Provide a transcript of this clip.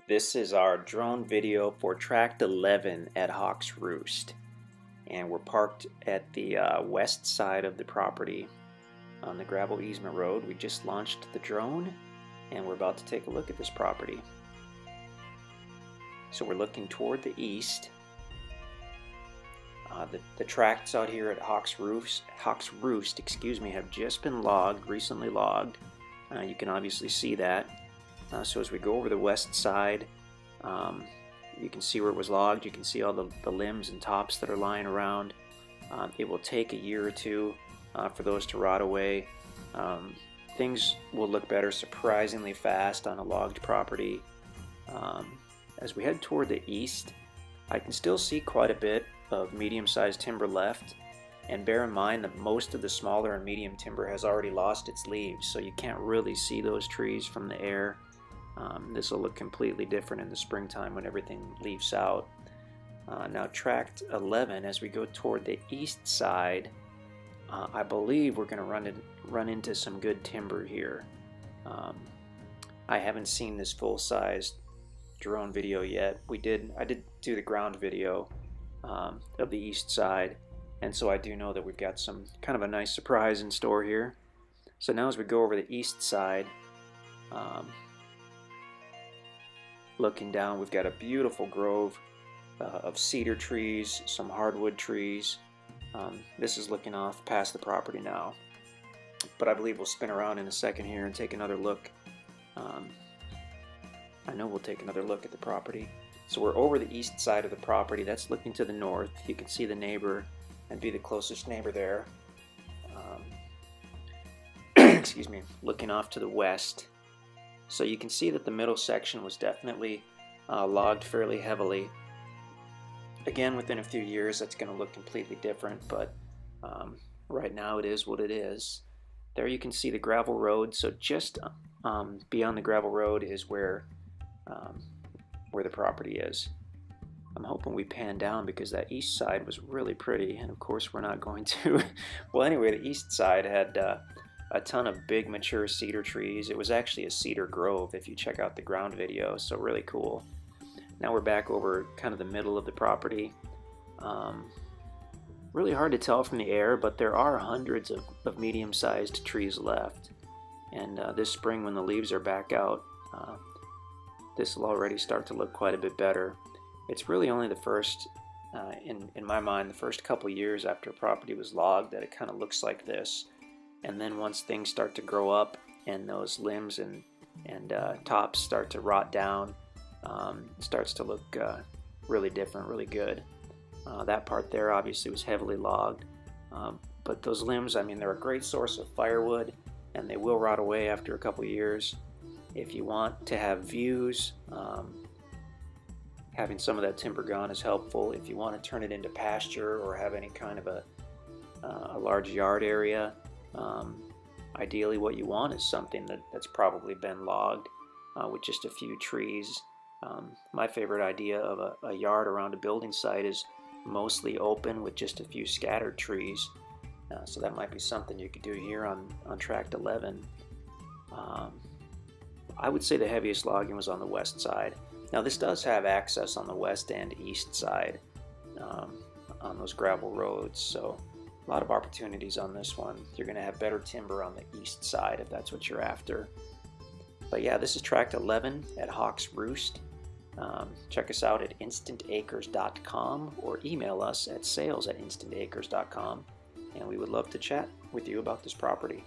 This is our drone video for Tract 11 at Hawk's Roost, and we're parked at the west side of the property on the gravel easement road. We just launched the drone and we're about to take a look at this property. So we're looking toward the east. The tracts out here at Hawk's Roost, have just been logged, recently logged. You can obviously see that. So as we go over the west side, you can see where it was logged. You can see all the limbs and tops that are lying around. It will take a year or two for those to rot away. Things will look better surprisingly fast on a logged property. As we head toward the east, I can still see quite a bit of medium-sized timber left, and bear in mind that most of the smaller and medium timber has already lost its leaves, so you can't really see those trees from the air. This will look completely different in the springtime when everything leaves out. Now Tract 11, as we go toward the east side, I believe we're going to run into some good timber here. I haven't seen this full-size drone video yet. I did do the ground video of the east side, and so I do know that we've got some kind of a nice surprise in store here. So now as we go over the east side, looking down, we've got a beautiful grove of cedar trees, some hardwood trees. This is looking off past the property now, but I believe we'll spin around in a second here and take another look. I know we'll take another look at the property. So we're over the east side of the property. That's looking to the north. You can see the neighbor and be the closest neighbor there. Excuse me, looking off to the west. So you can see that the middle section was definitely logged fairly heavily. Again, within a few years that's going to look completely different, but right now it is what it is. There you can see the gravel road. So just beyond the gravel road is where the property is. I'm hoping we pan down because that east side was really pretty, and of course we're not going to. Well, anyway, the east side had a ton of big mature cedar trees. It was actually a cedar grove if you check out the ground video, so really cool. Now we're back over kind of the middle of the property. Really hard to tell from the air, but there are hundreds of medium-sized trees left, and this spring when the leaves are back out, this will already start to look quite a bit better. It's really only the first, in my mind, the first couple years after a property was logged that it kind of looks like this. And then once things start to grow up and those limbs and tops start to rot down, it starts to look really different, really good. That part there obviously was heavily logged, but those limbs, I mean, they're a great source of firewood, and they will rot away after a couple years. If you want to have views, having some of that timber gone is helpful. If you want to turn it into pasture or have any kind of a large yard area, ideally what you want is something that's probably been logged with just a few trees. My favorite idea of a yard around a building site is mostly open with just a few scattered trees. So that might be something you could do here on Tract 11. I would say the heaviest logging was on the west side. Now this does have access on the west and east side on those gravel roads, so a lot of opportunities on this one. You're going to have better timber on the east side if that's what you're after. But yeah, this is Tract 11 at Hawk's Roost. Check us out at InstantAcres.com or email us at sales@InstantAcres.com, and we would love to chat with you about this property.